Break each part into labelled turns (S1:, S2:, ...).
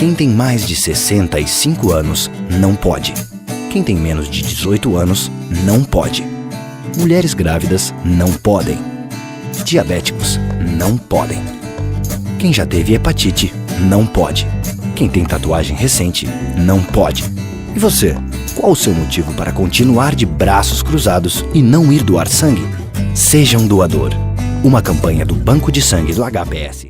S1: Quem tem mais de 65 anos não pode. Quem tem menos de 18 anos não pode. Mulheres grávidas não podem. Diabéticos não podem. Quem já teve hepatite não pode. Quem tem tatuagem recente não pode. E você, qual o seu motivo para continuar de braços cruzados e não ir doar sangue? Seja um doador. Uma campanha do Banco de Sangue do HPS.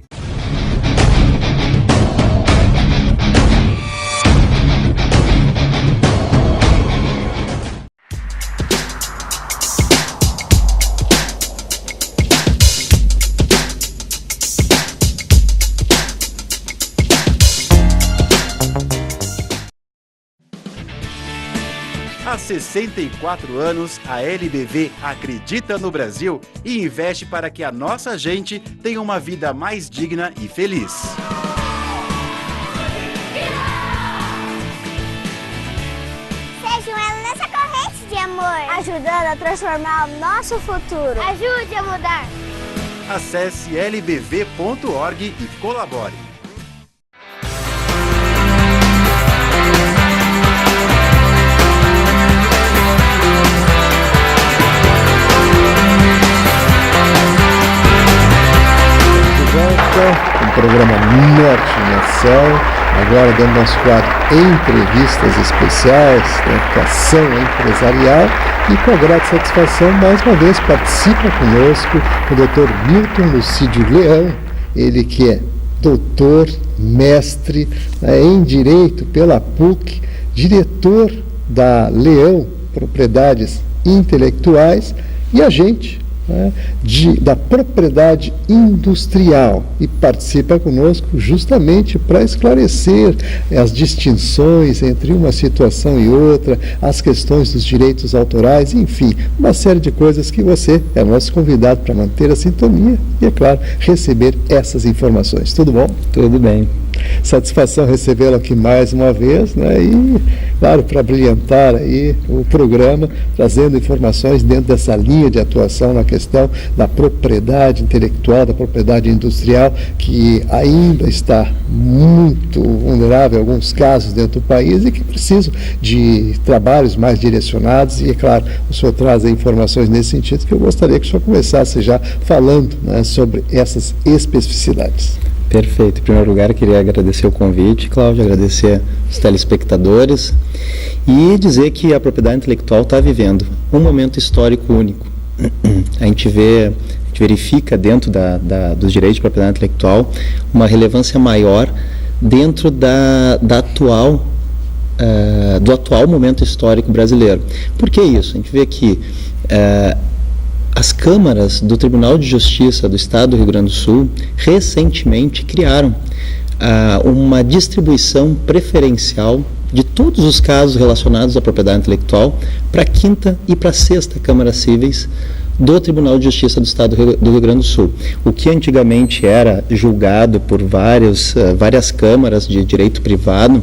S2: Há 64 anos, a LBV acredita no Brasil e investe para que a nossa gente tenha uma vida mais digna e feliz.
S3: Seja um elo nessa corrente de amor, ajudando a transformar o nosso futuro. Ajude a mudar.
S2: Acesse lbv.org e colabore.
S4: O programa Norte Nação, agora dando nosso quadro Entrevistas Especiais, Educação Empresarial, e com a grande satisfação, mais uma vez, participa conosco o Dr. Milton Lucídio Leão, ele que é doutor, mestre em Direito pela PUC, diretor da Leão Propriedades Intelectuais e agente da propriedade industrial, e participa conosco justamente para esclarecer as distinções entre uma situação e outra, as questões dos direitos autorais, enfim, uma série de coisas que você é nosso convidado para manter a sintonia e, é claro, receber essas informações. Tudo bom?
S5: Tudo bem.
S4: Satisfação recebê-lo aqui mais uma vez, e, claro, para brilhantar aí o programa, trazendo informações dentro dessa linha de atuação na questão da propriedade intelectual, da propriedade industrial, que ainda está muito vulnerável em alguns casos dentro do país e que precisam de trabalhos mais direcionados, e, é claro, o senhor traz informações nesse sentido que eu gostaria que o senhor começasse já falando sobre essas especificidades.
S5: Perfeito. Em primeiro lugar, eu queria agradecer o convite, Cláudio, agradecer os telespectadores e dizer que a propriedade intelectual está vivendo um momento histórico único. A gente verifica dentro dos direitos de propriedade intelectual uma relevância maior dentro do atual momento histórico brasileiro. Por que isso? A gente vê que as câmaras do Tribunal de Justiça do Estado do Rio Grande do Sul recentemente criaram uma distribuição preferencial de todos os casos relacionados à propriedade intelectual para a 5ª e para a 6ª Câmara Cíveis do Tribunal de Justiça do Estado do Rio Grande do Sul. O que antigamente era julgado por várias câmaras de direito privado,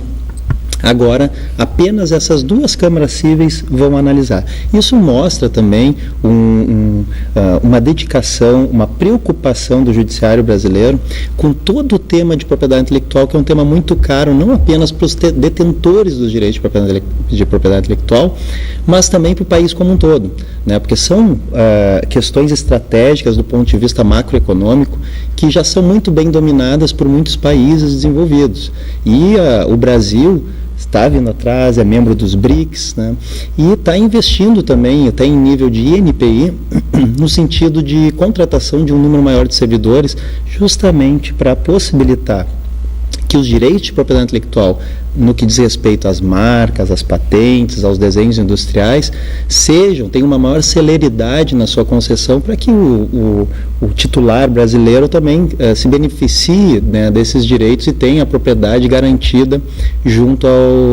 S5: agora, apenas essas 2 câmaras cíveis vão analisar. Isso mostra também uma dedicação, uma preocupação do judiciário brasileiro com todo o tema de propriedade intelectual, que é um tema muito caro, não apenas para os detentores dos direitos de propriedade intelectual, mas também para o país como um todo, porque são questões estratégicas do ponto de vista macroeconômico que já são muito bem dominadas por muitos países desenvolvidos. E o Brasil está vindo atrás, é membro dos BRICS, e está investindo também, até em nível de INPI, no sentido de contratação de um número maior de servidores, justamente para possibilitar que os direitos de propriedade intelectual, no que diz respeito às marcas, às patentes, aos desenhos industriais, tenham uma maior celeridade na sua concessão, para que o titular brasileiro também se beneficie desses direitos e tenha a propriedade garantida junto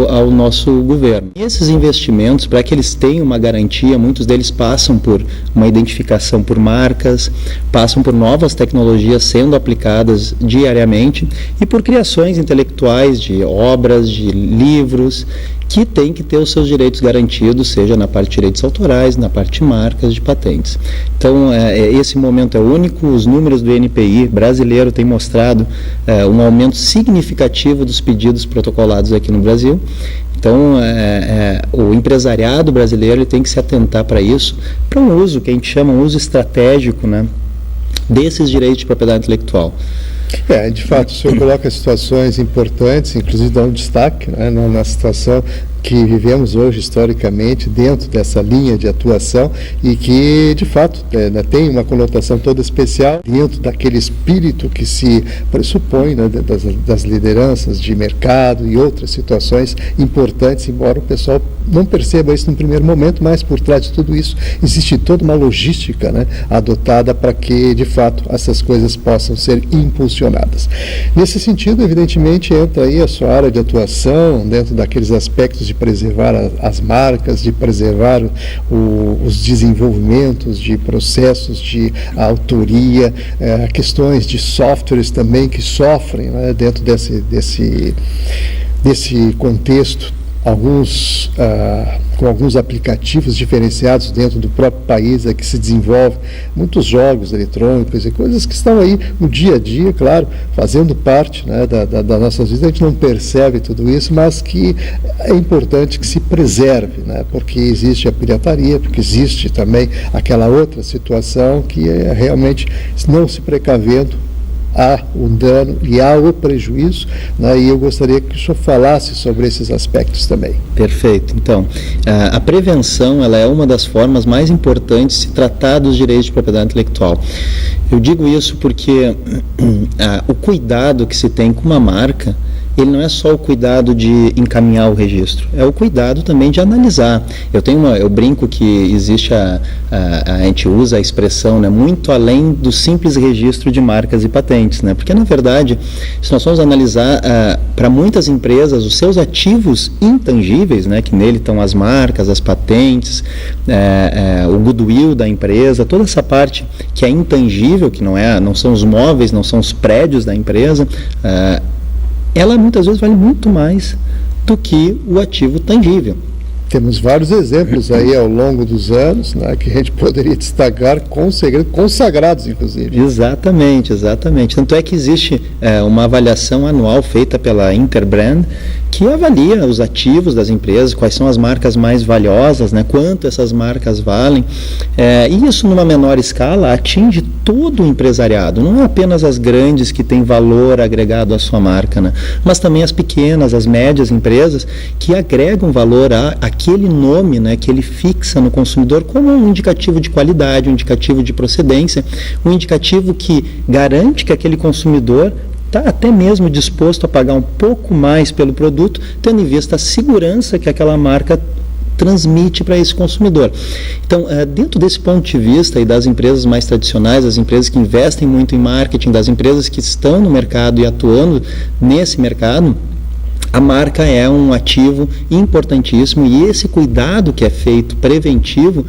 S5: ao nosso governo. E esses investimentos, para que eles tenham uma garantia, muitos deles passam por uma identificação por marcas, passam por novas tecnologias sendo aplicadas diariamente e por criações intelectuais de obras, de livros que tem que ter os seus direitos garantidos, seja na parte de direitos autorais, na parte de marcas, de patentes. Então, esse momento é único. Os números do INPI brasileiro têm mostrado um aumento significativo dos pedidos protocolados aqui no Brasil. Então, o empresariado brasileiro ele tem que se atentar para isso, para um uso que a gente chama um uso estratégico, né, desses direitos de propriedade intelectual.
S4: De fato, o senhor coloca situações importantes, inclusive dá um destaque, né, na situação que vivemos hoje historicamente dentro dessa linha de atuação e que, de fato, tem uma conotação toda especial dentro daquele espírito que se pressupõe, né, das lideranças de mercado e outras situações importantes, embora o pessoal não perceba isso no primeiro momento, mas por trás de tudo isso existe toda uma logística, né, adotada para que, de fato, essas coisas possam ser impulsionadas. Nesse sentido, evidentemente, entra aí a sua área de atuação dentro daqueles aspectos de preservar as marcas, de preservar os desenvolvimentos de processos de autoria, questões de softwares também que sofrem, né, dentro desse contexto, com alguns aplicativos diferenciados dentro do próprio país, que se desenvolve muitos jogos eletrônicos e coisas que estão aí no dia a dia, claro, fazendo parte, né, da nossas vidas. A gente não percebe tudo isso, mas que é importante que se preserve, né, porque existe a pirataria, porque existe também aquela outra situação que é realmente, não se precavendo, há o dano e há o prejuízo, né, e eu gostaria que o senhor falasse sobre esses aspectos também. Perfeito.
S5: Então, a prevenção ela é uma das formas mais importantes de se tratar dos direitos de propriedade intelectual. Eu digo isso porque o cuidado que se tem com uma marca, ele não é só o cuidado de encaminhar o registro, é o cuidado também de analisar. Eu brinco que existe a gente usa a expressão, né, muito além do simples registro de marcas e patentes, né, porque na verdade, se nós formos analisar para muitas empresas os seus ativos intangíveis, né, que nele estão as marcas, as patentes, o goodwill da empresa, toda essa parte que é intangível, que não são os móveis, não são os prédios da empresa, ela muitas vezes vale muito mais do que o ativo tangível.
S4: Temos vários exemplos aí ao longo dos anos, né, que a gente poderia destacar com segredos consagrados, inclusive.
S5: Exatamente. Tanto é que existe uma avaliação anual feita pela Interbrand, que avalia os ativos das empresas, quais são as marcas mais valiosas, né, quanto essas marcas valem, e isso numa menor escala atinge todo o empresariado, não é apenas as grandes que têm valor agregado à sua marca, né, mas também as pequenas, as médias empresas que agregam valor àquele nome, né, que ele fixa no consumidor como um indicativo de qualidade, um indicativo de procedência, um indicativo que garante que aquele consumidor está até mesmo disposto a pagar um pouco mais pelo produto, tendo em vista a segurança que aquela marca transmite para esse consumidor. Então, dentro desse ponto de vista e das empresas mais tradicionais, das empresas que investem muito em marketing, das empresas que estão no mercado e atuando nesse mercado, a marca é um ativo importantíssimo e esse cuidado que é feito preventivo,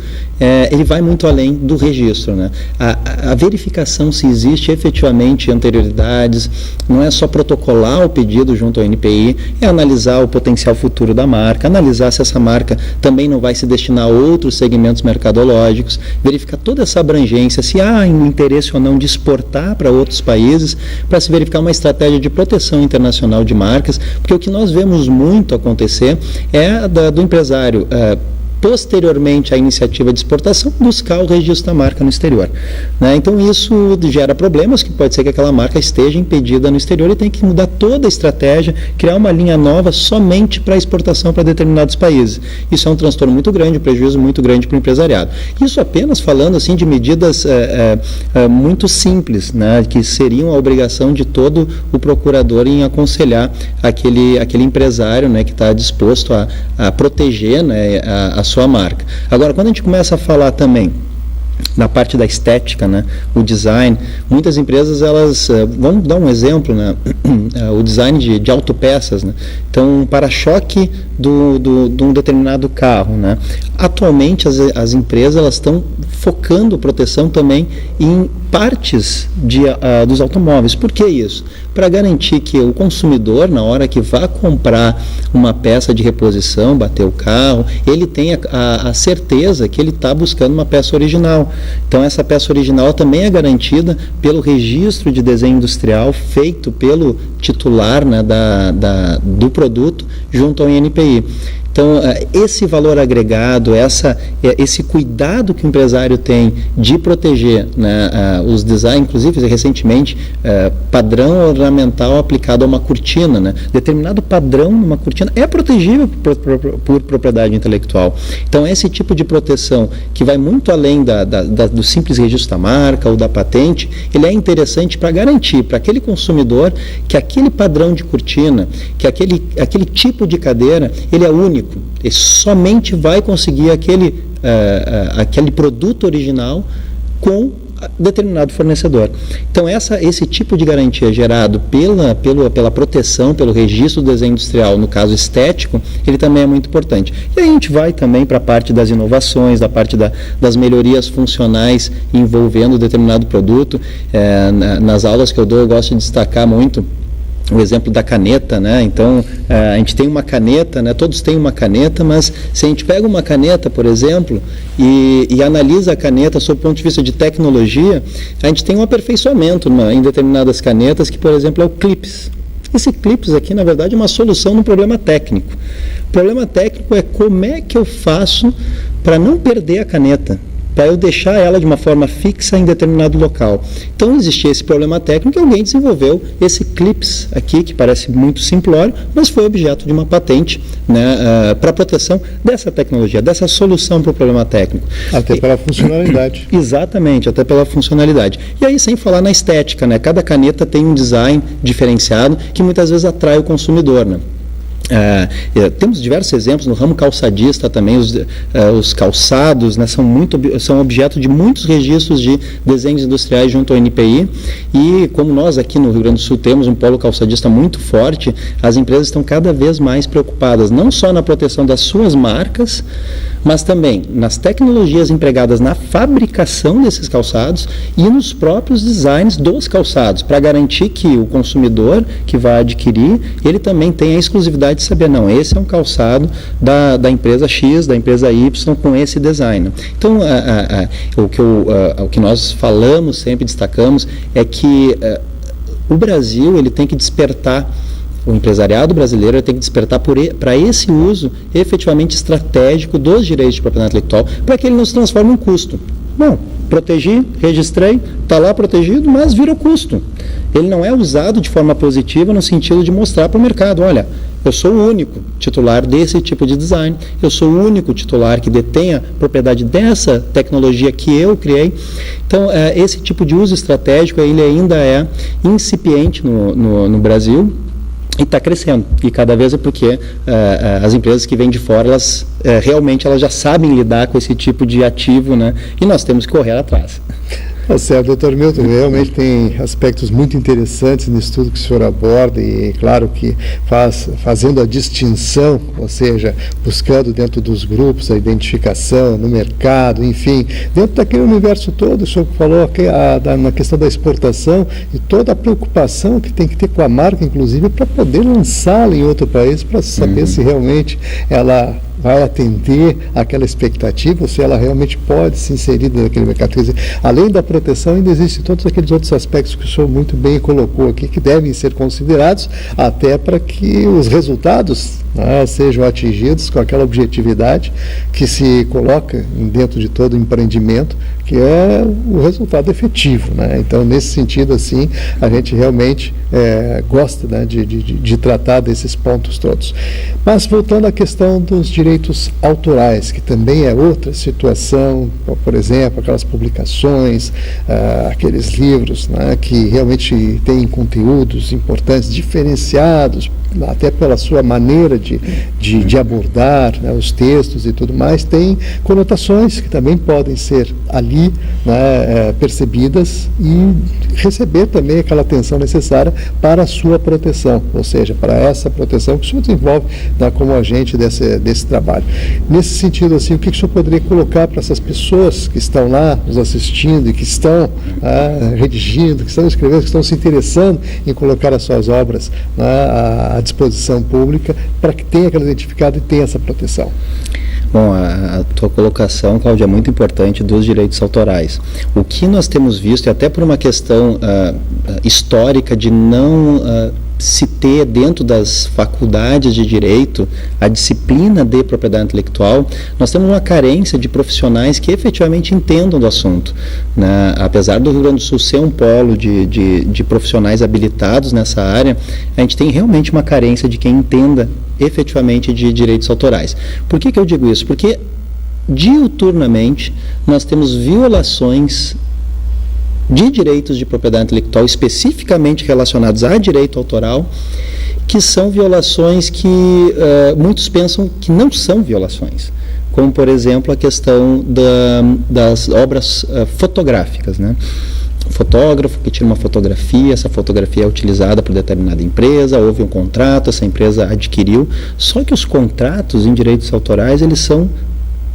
S5: ele vai muito além do registro, né? A verificação se existe efetivamente anterioridades, não é só protocolar o pedido junto ao INPI, é analisar o potencial futuro da marca, analisar se essa marca também não vai se destinar a outros segmentos mercadológicos, verificar toda essa abrangência, se há interesse ou não de exportar para outros países, para se verificar uma estratégia de proteção internacional de marcas, porque o que nós vemos muito acontecer é do empresário, posteriormente à iniciativa de exportação, buscar o registro da marca no exterior, né? Então isso gera problemas, que pode ser que aquela marca esteja impedida no exterior e tem que mudar toda a estratégia, criar uma linha nova somente para exportação para determinados países. Isso é um transtorno muito grande, um prejuízo muito grande para o empresariado. Isso apenas falando assim de medidas muito simples, né, que seriam a obrigação de todo o procurador em aconselhar aquele empresário, né, que está disposto a proteger, né, a sua marca. Agora, quando a gente começa a falar também na parte da estética, né? O design. Muitas empresas, elas, vamos dar um exemplo, né? O design de autopeças, né? Então, um para-choque de um determinado carro, né? Atualmente, as empresas, elas estão focando proteção também em partes dos automóveis. Por que isso? Para garantir que o consumidor, na hora que vá comprar uma peça de reposição, bater o carro, ele tenha a certeza que ele está buscando uma peça original. Então, essa peça original também é garantida pelo registro de desenho industrial feito pelo titular, né, do produto junto ao INPI. Então, esse valor agregado, esse cuidado que o empresário tem de proteger, né, os designs, inclusive recentemente, padrão ornamental aplicado a uma cortina, né, determinado padrão numa cortina é protegível por propriedade intelectual. Então, esse tipo de proteção, que vai muito além do simples registro da marca ou da patente, ele é interessante para garantir para aquele consumidor que aquele padrão de cortina, que aquele tipo de cadeira, ele é único. Ele somente vai conseguir aquele produto original com determinado fornecedor. Então, esse tipo de garantia gerado pela proteção, pelo registro do desenho industrial, no caso estético, ele também é muito importante. E aí a gente vai também para a parte das inovações, da parte das melhorias funcionais envolvendo determinado produto. Nas aulas que eu dou, eu gosto de destacar muito o exemplo da caneta, né? Então, a gente tem uma caneta, né? Todos têm uma caneta, mas se a gente pega uma caneta, por exemplo, e analisa a caneta sob o ponto de vista de tecnologia, a gente tem um aperfeiçoamento em determinadas canetas, que, por exemplo, é o clips. Esse clips aqui, na verdade, é uma solução no problema técnico. O problema técnico é como é que eu faço para não perder a caneta, para eu deixar ela de uma forma fixa em determinado local. Então, existia esse problema técnico e alguém desenvolveu esse clips aqui, que parece muito simplório, mas foi objeto de uma patente, né, para proteção dessa tecnologia, dessa solução para o problema técnico.
S4: Até pela funcionalidade.
S5: Exatamente, até pela funcionalidade. E aí, sem falar na estética, né, cada caneta tem um design diferenciado que muitas vezes atrai o consumidor, né? Temos diversos exemplos no ramo calçadista também. Os calçados, né, são objeto de muitos registros de desenhos industriais junto ao INPI, e como nós aqui no Rio Grande do Sul temos um polo calçadista muito forte, as empresas estão cada vez mais preocupadas não só na proteção das suas marcas, mas também nas tecnologias empregadas na fabricação desses calçados e nos próprios designs dos calçados, para garantir que o consumidor que vai adquirir, ele também tem a exclusividade de saber, não, esse é um calçado da empresa X, da empresa Y, com esse design. Então, o que nós falamos, sempre destacamos, é que o Brasil, ele tem que despertar, o empresariado brasileiro tem que despertar para esse uso efetivamente estratégico dos direitos de propriedade intelectual, para que ele não se transforme em um custo. Bom, protegi, registrei, está lá protegido, mas vira custo. Ele não é usado de forma positiva no sentido de mostrar para o mercado, olha, eu sou o único titular desse tipo de design, eu sou o único titular que detenha propriedade dessa tecnologia que eu criei. Então, esse tipo de uso estratégico, ele ainda é incipiente no Brasil, e está crescendo, e cada vez é porque as empresas que vêm de fora, elas realmente já sabem lidar com esse tipo de ativo, né? E nós temos que correr atrás.
S4: Tá certo, doutor Milton, realmente tem aspectos muito interessantes no estudo que o senhor aborda, e claro que fazendo a distinção, ou seja, buscando dentro dos grupos a identificação no mercado, enfim, dentro daquele universo todo, o senhor falou que na questão da exportação e toda a preocupação que tem que ter com a marca, inclusive, para poder lançá-la em outro país, para saber se realmente ela vai atender aquela expectativa, ou se ela realmente pode se inserir naquele mercado. Quer dizer, além da proteção, ainda existem todos aqueles outros aspectos que o senhor muito bem colocou aqui, que devem ser considerados até para que os resultados, né, sejam atingidos com aquela objetividade que se coloca dentro de todo empreendimento, que é o resultado efetivo, né? Então, nesse sentido, assim, a gente realmente gosta, né, de tratar desses pontos todos. Mas, voltando à questão dos direitos direitos autorais, que também é outra situação, por exemplo, aquelas publicações, aqueles livros, né, que realmente têm conteúdos importantes, diferenciados, até pela sua maneira de abordar, né, os textos e tudo mais, tem conotações que também podem ser ali, né, percebidas e receber também aquela atenção necessária para a sua proteção, ou seja, para essa proteção que o senhor desenvolve, né, como agente desse trabalho. Nesse sentido, assim, o que o senhor poderia colocar para essas pessoas que estão lá nos assistindo e que estão redigindo, que estão escrevendo, que estão se interessando em colocar as suas obras, né, à disposição pública, para que tenha aquela identificado e tenha essa proteção?
S5: Bom, a tua colocação, Cláudia, é muito importante dos direitos autorais. O que nós temos visto, e até por uma questão histórica de não se ter dentro das faculdades de direito a disciplina de propriedade intelectual, nós temos uma carência de profissionais que efetivamente entendam do assunto, né? Apesar do Rio Grande do Sul ser um polo de profissionais habilitados nessa área, a gente tem realmente uma carência de quem entenda efetivamente de direitos autorais. Por que eu digo isso? Porque diuturnamente nós temos violações de direitos de propriedade intelectual especificamente relacionados a direito autoral, que são violações que muitos pensam que não são violações, como, por exemplo, a questão das obras fotográficas, né? O fotógrafo que tira uma fotografia, essa fotografia é utilizada por determinada empresa, houve um contrato, essa empresa adquiriu, só que os contratos em direitos autorais, eles são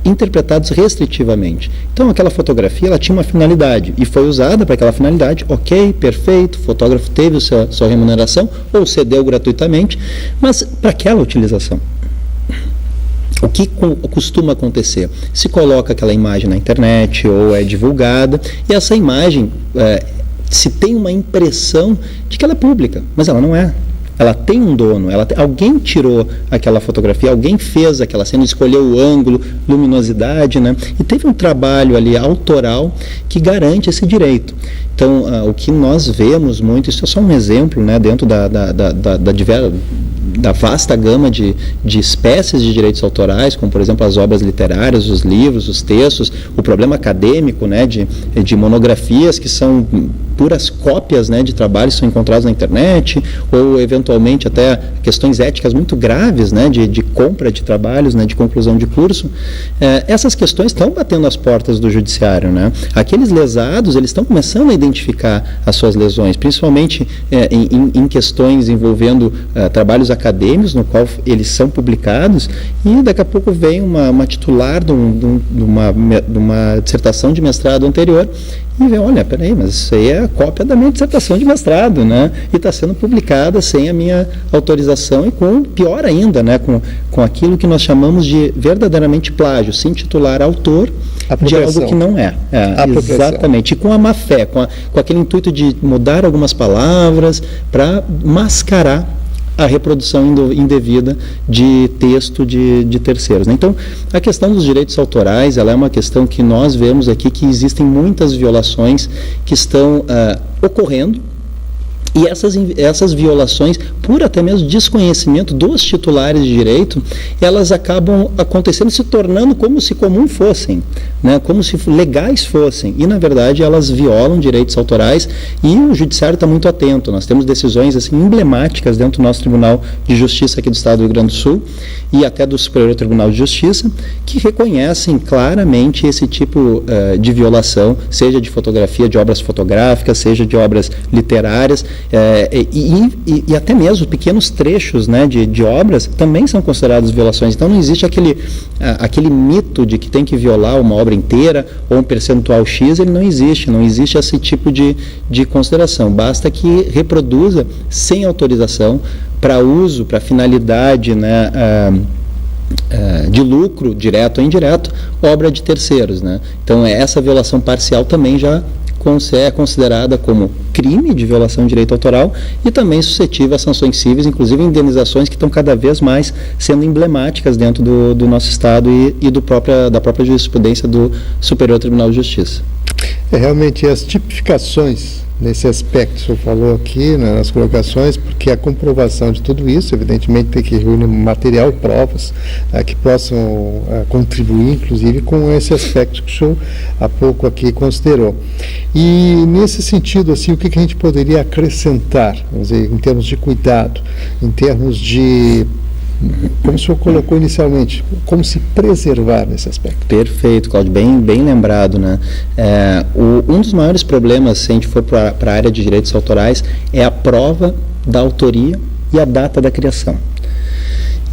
S5: interpretados restritivamente. Então, aquela fotografia, ela tinha uma finalidade e foi usada para aquela finalidade, ok, perfeito, o fotógrafo teve sua remuneração ou cedeu gratuitamente, mas para aquela utilização. O que costuma acontecer? Se coloca aquela imagem na internet ou é divulgada e essa imagem se tem uma impressão de que ela é pública, mas ela não é. Ela tem um dono, alguém tirou aquela fotografia, alguém fez aquela cena, escolheu o ângulo, luminosidade, né? E teve um trabalho ali autoral que garante esse direito. Então, o que nós vemos muito, isso é só um exemplo, né, dentro da vasta gama de espécies de direitos autorais, como, por exemplo, as obras literárias, os livros, os textos, o problema acadêmico, né, de monografias que são puras cópias, né, de trabalhos que são encontrados na internet, ou eventualmente até questões éticas muito graves, né, de compra de trabalhos, né, de conclusão de curso. Essas questões estão batendo as portas do judiciário, né? Aqueles lesados, eles estão começando a identificar as suas lesões, principalmente em questões envolvendo trabalhos acadêmicos, no qual eles são publicados, e daqui a pouco vem uma titular de uma dissertação de mestrado anterior e vê, olha, peraí, mas isso aí é a cópia da minha dissertação de mestrado, né? E está sendo publicada sem a minha autorização e pior ainda, né? Com aquilo que nós chamamos de verdadeiramente plágio, se intitular autor de algo que não é. Exatamente. E com a má fé, com aquele intuito de mudar algumas palavras para mascarar a reprodução indevida de texto de terceiros, né? Então, a questão dos direitos autorais, ela é uma questão que nós vemos aqui que existem muitas violações que estão ocorrendo, e essas violações, por até mesmo desconhecimento dos titulares de direito, elas acabam acontecendo, se tornando como se comum fossem, né? Como se legais fossem, e na verdade elas violam direitos autorais, e o judiciário está muito atento. Nós temos decisões assim emblemáticas dentro do nosso Tribunal de Justiça aqui do Estado do Rio Grande do Sul, e até do Superior Tribunal de Justiça, que reconhecem claramente esse tipo de violação, seja de fotografia, de obras fotográficas, seja de obras literárias, e até mesmo pequenos trechos, né, de obras também são considerados violações. Então não existe aquele mito de que tem que violar uma obra inteira ou um percentual X, ele não existe esse tipo de consideração. Basta que reproduza sem autorização, para uso, para finalidade, né, de lucro, direto ou indireto, obra de terceiros, né? Então essa violação parcial também já é considerada como crime de violação de direito autoral e também suscetível a sanções cíveis, inclusive indenizações que estão cada vez mais sendo emblemáticas dentro do nosso Estado e da própria jurisprudência do Superior Tribunal de Justiça.
S4: Realmente as tipificações nesse aspecto que o senhor falou aqui, né, nas colocações, porque a comprovação de tudo isso, evidentemente, tem que reunir material e provas que possam contribuir, inclusive, com esse aspecto que o senhor há pouco aqui considerou. E, nesse sentido, assim, o que a gente poderia acrescentar, vamos dizer, em termos de cuidado, em termos de, como o senhor colocou inicialmente, como se preservar nesse aspecto?
S5: Perfeito, Cláudio, bem lembrado, né? Um dos maiores problemas, se a gente for para a área de direitos autorais, é a prova da autoria e a data da criação.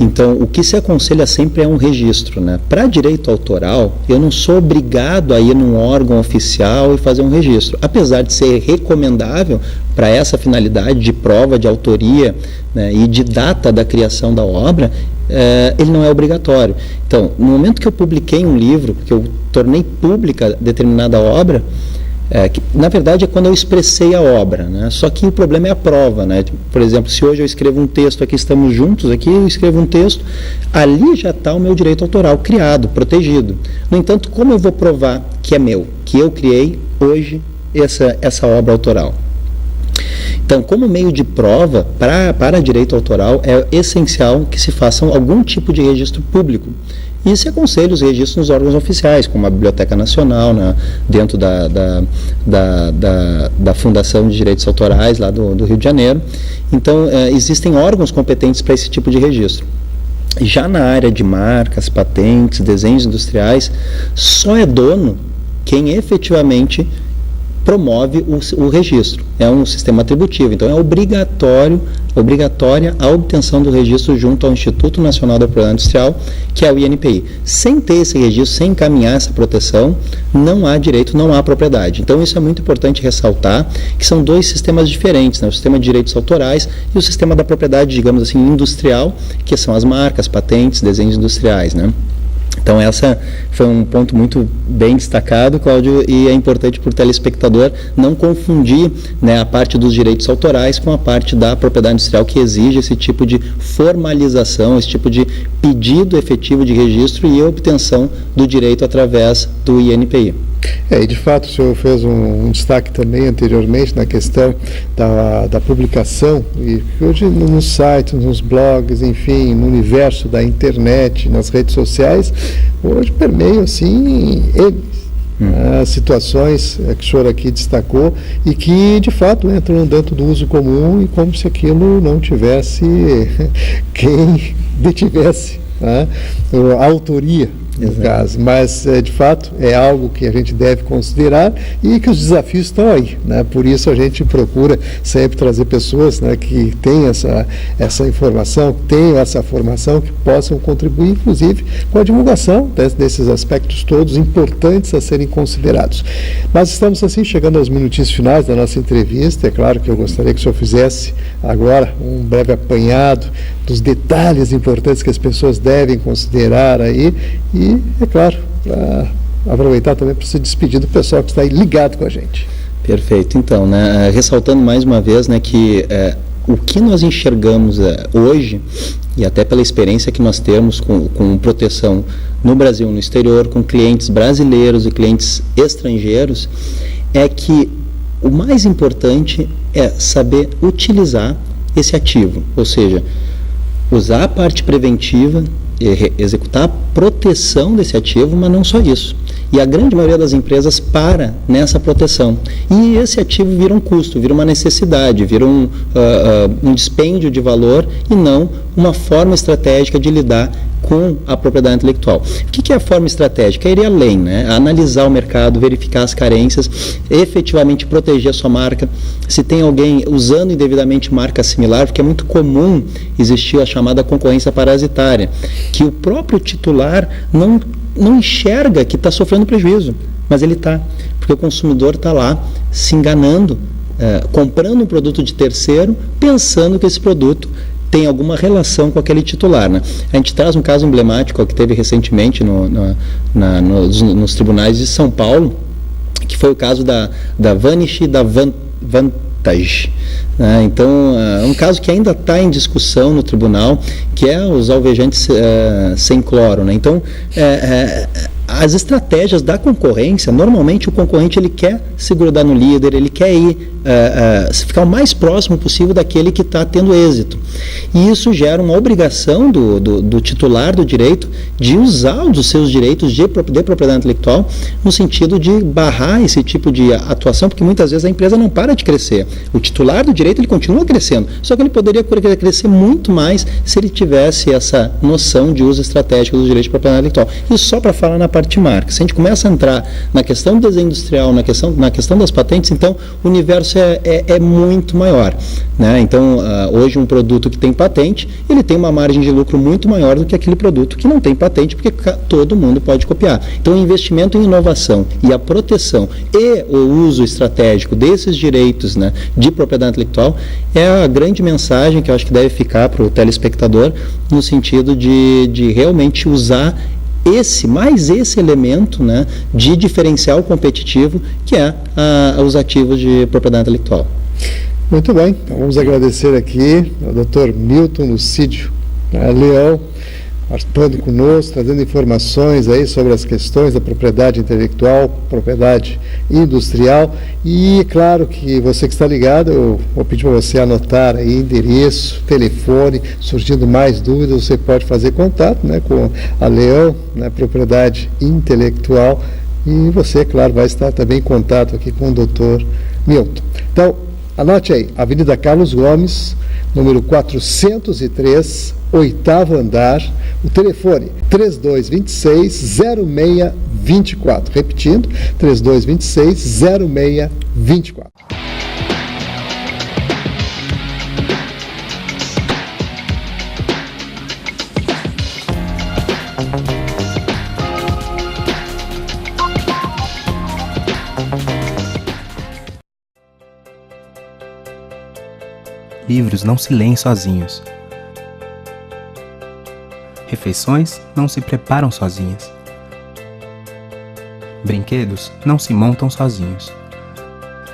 S5: Então, o que se aconselha sempre é um registro, né? Para direito autoral, eu não sou obrigado a ir num órgão oficial e fazer um registro, apesar de ser recomendável para essa finalidade de prova de autoria, né, e de data da criação da obra, ele não é obrigatório. Então, no momento que eu publiquei um livro, que eu tornei pública determinada obra, que, na verdade, é quando eu expressei a obra, né? Só que o problema é a prova, né? Por exemplo, se hoje eu escrevo um texto, aqui estamos juntos, aqui eu escrevo um texto, ali já está o meu direito autoral criado, protegido. No entanto, como eu vou provar que é meu, que eu criei hoje essa obra autoral? Então, como meio de prova para direito autoral, é essencial que se façam algum tipo de registro público. E se aconselha os registros nos órgãos oficiais, como a Biblioteca Nacional, né, dentro da Fundação de Direitos Autorais, lá do Rio de Janeiro. Então, existem órgãos competentes para esse tipo de registro. Já na área de marcas, patentes, desenhos industriais, só é dono quem efetivamente promove o registro. É um sistema atributivo, então é obrigatória a obtenção do registro junto ao Instituto Nacional da Propriedade Industrial, que é o INPI. Sem ter esse registro, sem encaminhar essa proteção, não há direito, não há propriedade. Então isso é muito importante ressaltar, que são dois sistemas diferentes, né? O sistema de direitos autorais e o sistema da propriedade, digamos assim, industrial, que são as marcas, patentes, desenhos industriais, né? Então, essa foi um ponto muito bem destacado, Cláudio, e é importante para o telespectador não confundir, né, a parte dos direitos autorais com a parte da propriedade industrial, que exige esse tipo de formalização, esse tipo de pedido efetivo de registro e obtenção do direito através do INPI.
S4: E de fato o senhor fez um destaque também anteriormente na questão da publicação, e hoje nos sites, nos blogs, enfim, no universo da internet, nas redes sociais, hoje permeiam assim as situações que o senhor aqui destacou e que de fato entram dentro do uso comum, e como se aquilo não tivesse quem detivesse a autoria, no caso, mas de fato é algo que a gente deve considerar e que os desafios estão aí, né? Por isso a gente procura sempre trazer pessoas, né, que têm essa informação, tenham essa formação, que possam contribuir, inclusive, com a divulgação desses aspectos todos importantes a serem considerados. Mas estamos assim chegando aos minutinhos finais da nossa entrevista. É claro que eu gostaria que o senhor fizesse agora um breve apanhado dos detalhes importantes que as pessoas devem considerar aí, e, é claro, para aproveitar também para se despedir do pessoal que está aí ligado com a gente.
S5: Perfeito. Então, né, ressaltando mais uma vez, né, que o que nós enxergamos hoje, e até pela experiência que nós temos com proteção no Brasil, no exterior, com clientes brasileiros e clientes estrangeiros, é que o mais importante é saber utilizar esse ativo, ou seja, usar a parte preventiva, executar a proteção desse ativo, mas não só isso. E a grande maioria das empresas para nessa proteção. E esse ativo vira um custo, vira uma necessidade, vira um dispêndio de valor e não uma forma estratégica de lidar com a propriedade intelectual. O que é a forma estratégica? É ir além, né? Analisar o mercado, verificar as carências, efetivamente proteger a sua marca. Se tem alguém usando indevidamente marca similar, porque é muito comum existir a chamada concorrência parasitária, que o próprio titular não enxerga que está sofrendo prejuízo, mas ele está, porque o consumidor está lá se enganando, comprando um produto de terceiro, pensando que esse produto tem alguma relação com aquele titular, né? A gente traz um caso emblemático que teve recentemente nos tribunais de São Paulo, que foi o caso da Vanish e da Vantage. Então, um caso que ainda está em discussão no tribunal, que é os alvejantes sem cloro, né? Então, as estratégias da concorrência, normalmente o concorrente ele quer se grudar no líder, ele quer ficar o mais próximo possível daquele que está tendo êxito. E isso gera uma obrigação do titular do direito de usar os seus direitos de propriedade intelectual no sentido de barrar esse tipo de atuação, porque muitas vezes a empresa não para de crescer. O titular do direito ele continua crescendo, só que ele poderia crescer muito mais se ele tivesse essa noção de uso estratégico dos direitos de propriedade intelectual. Isso só para falar na parte de marca. Se a gente começa a entrar na questão do desenho industrial, na questão das patentes, então o universo é muito maior, né? Então, hoje um produto que tem patente, ele tem uma margem de lucro muito maior do que aquele produto que não tem patente, porque todo mundo pode copiar. Então, o investimento em inovação e a proteção e o uso estratégico desses direitos, né, de propriedade intelectual é a grande mensagem que eu acho que deve ficar para o telespectador, no sentido de realmente usar esse elemento, né, de diferencial competitivo, que é os ativos de propriedade intelectual.
S4: Muito bem, então vamos agradecer aqui ao Dr. Milton Lucídio Leão, participando conosco, trazendo informações aí sobre as questões da propriedade intelectual, propriedade industrial. E claro que você que está ligado, eu vou pedir para você anotar aí endereço, telefone, surgindo mais dúvidas, você pode fazer contato, né, com a Leão, né, propriedade intelectual, e você, claro, vai estar também em contato aqui com o Dr. Milton. Então, anote aí, Avenida Carlos Gomes, número 403, 8º andar, o telefone 3226-0624. Repetindo, 3226-0624.
S6: Livros não se leem sozinhos. Refeições não se preparam sozinhas. Brinquedos não se montam sozinhos.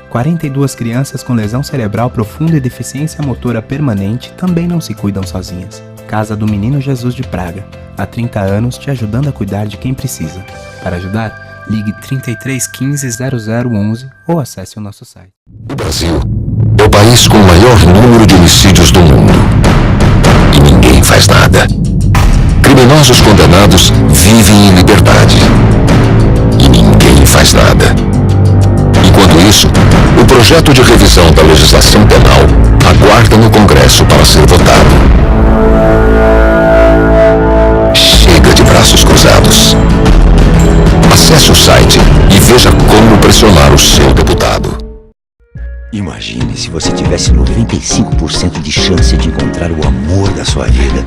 S6: 42 crianças com lesão cerebral profunda e deficiência motora permanente também não se cuidam sozinhas. Casa do Menino Jesus de Praga. Há 30 anos te ajudando a cuidar de quem precisa. Para ajudar, ligue 33 15 0011 ou acesse o nosso site.
S7: O Brasil é o país com o maior número de homicídios do mundo. E ninguém faz nada. Criminosos condenados vivem em liberdade. E ninguém faz nada. Enquanto isso, o projeto de revisão da legislação penal aguarda no Congresso para ser votado. Chega de braços cruzados. Acesse o site e veja como pressionar o seu deputado.
S1: Imagine se você tivesse 95% de chance de encontrar o amor da sua vida.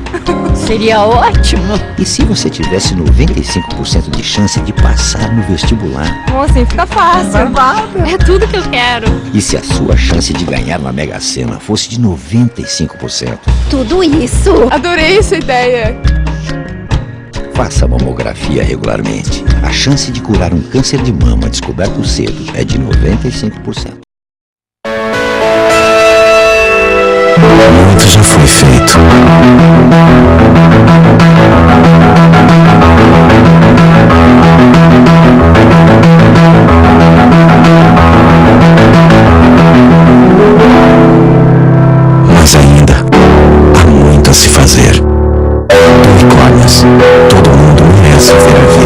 S8: Seria ótimo.
S1: E se você tivesse 95% de chance de passar no vestibular?
S8: Assim fica fácil. É tudo que eu quero.
S1: E se a sua chance de ganhar na Mega Sena fosse de 95%?
S8: Tudo isso.
S9: Adorei essa ideia.
S1: Faça mamografia regularmente. A chance de curar um câncer de mama descoberto cedo é de 95%.
S7: Muito já foi feito. Mas ainda há muito a se fazer. Unicórnios, todo mundo merece ver a vida.